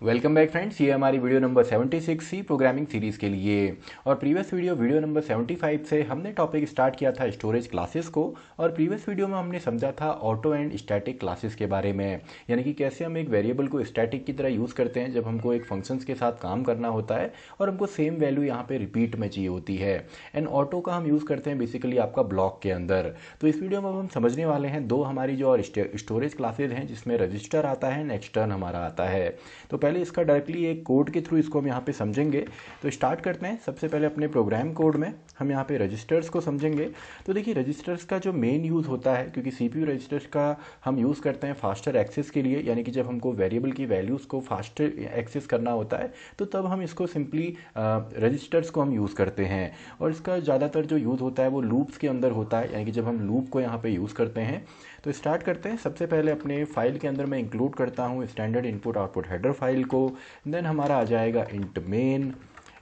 Welcome back friends, ये हमारी video number 76 C programming series के लिए। और प्रीवियस वीडियो नंबर 75 से हमने टॉपिक स्टार्ट किया था स्टोरेज क्लासेस को। और प्रीवियस वीडियो में हमने समझा था ऑटो एंड स्टैटिक क्लासेस के बारे में, यानी कि कैसे हम एक वेरिएबल को स्टैटिक की तरह यूज़ करते हैं जब हमको एक फंक्शंस के साथ काम करना होता है और हमको सेम वैल्यू यहाँ पे रिपीट में चाहिए होती है। एंड ऑटो का हम यूज़ करते हैं बेसिकली आपका ब्लॉक के अंदर। तो इस वीडियो में हम समझने वाले हैं दो हमारी जो और स्टोरेज क्लासेज हैं जिसमें रजिस्टर आता है एंड एक्सटर्न हमारा आता है। तो पहले इसका डायरेक्टली एक कोड के थ्रू इसको हम यहाँ पे समझेंगे। तो स्टार्ट करते हैं। सबसे पहले अपने प्रोग्राम कोड में हम यहाँ पे रजिस्टर्स को समझेंगे। तो देखिए रजिस्टर्स का जो मेन यूज़ होता है, क्योंकि सीपीयू रजिस्टर्स का हम यूज़ करते हैं फास्टर एक्सेस के लिए, यानी कि जब हमको वेरिएबल की वैल्यूज़ को फास्टर एक्सेस करना होता है तो तब हम इसको सिंपली रजिस्टर्स को हम यूज़ करते हैं। और इसका ज़्यादातर जो यूज़ होता है वो लूप्स के अंदर होता है, यानी कि जब हम लूप को यहाँ पे यूज़ करते हैं। तो स्टार्ट करते हैं। सबसे पहले अपने फाइल के अंदर मैं इंक्लूड करता हूँ standard input output header file को। देन हमारा आ जाएगा इंट मेन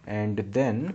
एंड देन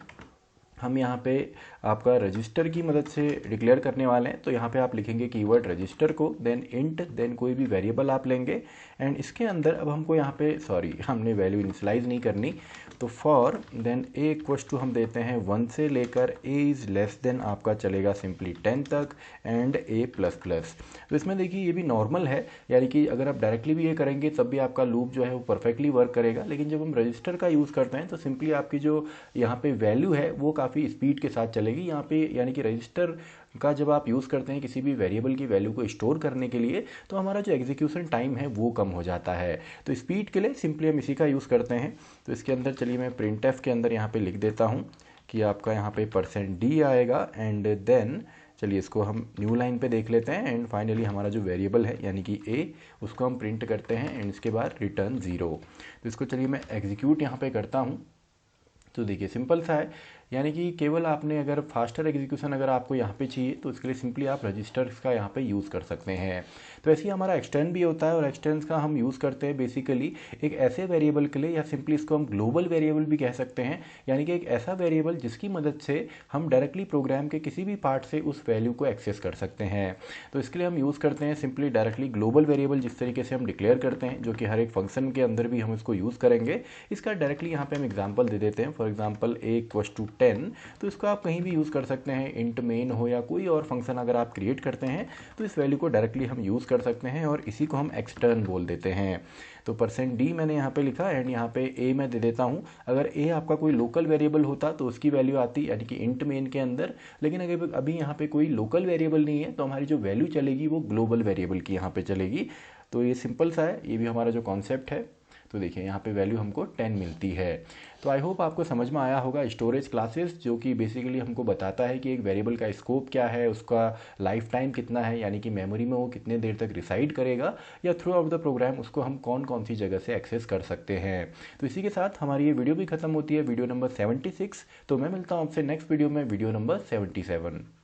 हम यहाँ पे आपका रजिस्टर की मदद से डिक्लेयर करने वाले हैं। तो यहाँ पे आप लिखेंगे कीवर्ड रजिस्टर को, देन इंट, देन कोई भी वेरिएबल आप लेंगे एंड इसके अंदर अब हमको यहाँ पे हमने वैल्यू इनिशियलाइज नहीं करनी। तो for then a equals to हम देते हैं 1 से लेकर ए इज़ लेस देन आपका चलेगा सिंपली 10 तक एंड ए प्लस प्लस। तो इसमें देखिए ये भी नॉर्मल है, यानी कि अगर आप डायरेक्टली भी ये करेंगे तब भी आपका लूप जो है वो परफेक्टली वर्क करेगा। लेकिन जब हम रजिस्टर का यूज़ करते हैं तो सिंपली आपकी जो यहाँ पे वैल्यू है वो काफ़ी स्पीड के साथ चलेगी यहाँ पे, यानी कि रजिस्टर का जब आप यूज़ करते हैं किसी भी वेरिएबल की वैल्यू को स्टोर करने के लिए तो हमारा जो एग्जीक्यूशन टाइम है वो कम हो जाता है। तो स्पीड के लिए सिंपली हम इसी का यूज़ करते हैं। तो इसके अंदर चलिए मैं printf के अंदर यहाँ पे लिख देता हूँ कि आपका यहाँ पे %d आएगा एंड देन चलिए इसको हम न्यू लाइन पे देख लेते हैं एंड फाइनली हमारा जो वेरिएबल है यानी कि a उसको हम प्रिंट करते हैं एंड इसके बाद रिटर्न 0। तो इसको चलिए मैं एग्जीक्यूट यहाँ पे करता हूँ। तो देखिए सिंपल सा है, यानी कि केवल आपने अगर फास्टर एग्जीक्यूशन अगर आपको यहाँ पे चाहिए तो इसके लिए सिंपली आप रजिस्टर्स का यहाँ पे यूज़ कर सकते हैं। तो ऐसे ही हमारा एक्सटेंड भी होता है और एक्सटेंड्स का हम यूज़ करते हैं बेसिकली एक ऐसे वेरिएबल के लिए, या सिंपली इसको हम ग्लोबल वेरिएबल भी कह सकते हैं, यानी कि एक ऐसा वेरिएबल जिसकी मदद से हम डायरेक्टली प्रोग्राम के किसी भी पार्ट से उस वैल्यू को एक्सेस कर सकते हैं। तो इसके लिए हम यूज़ करते हैं सिंपली डायरेक्टली ग्लोबल वेरिएबल, जिस तरीके से हम डिक्लेयर करते हैं, जो कि हर एक फंक्शन के अंदर भी हम इसको यूज़ करेंगे। इसका डायरेक्टली यहाँ पे हम एग्जाम्पल दे देते हैं। For example a equals to 10, तो इसको आप कहीं भी यूज़ कर सकते हैं। इंट मेन हो या कोई और फंक्शन अगर आप क्रिएट करते हैं तो इस वैल्यू को डायरेक्टली हम यूज़ कर सकते हैं और इसी को हम एक्सटर्न बोल देते हैं। तो %d मैंने यहाँ पे लिखा एंड यहाँ पे a मैं दे देता हूँ। अगर a आपका कोई लोकल वेरिएबल होता तो उसकी वैल्यू आती, यानी कि इंट मेन के अंदर। लेकिन अगर अभी यहाँ पे कोई लोकल वेरिएबल नहीं है तो हमारी जो वैल्यू चलेगी वो ग्लोबल वेरिएबल की यहाँ पे चलेगी। तो ये सिंपल सा है, ये भी हमारा जो कॉन्सेप्ट है। तो देखिए यहाँ पे वैल्यू हमको 10 मिलती है। तो आई होप आपको समझ में आया होगा स्टोरेज क्लासेस, जो कि बेसिकली हमको बताता है कि एक वेरिएबल का स्कोप क्या है, उसका लाइफ टाइम कितना है, यानी कि मेमोरी में वो कितने देर तक रिसाइड करेगा, या थ्रू आउट द प्रोग्राम उसको हम कौन कौन सी जगह से एक्सेस कर सकते हैं। तो इसी के साथ हमारी ये वीडियो भी खत्म होती है, वीडियो नंबर 76। तो मैं मिलता हूँ आपसे नेक्स्ट वीडियो में, वीडियो नंबर 77।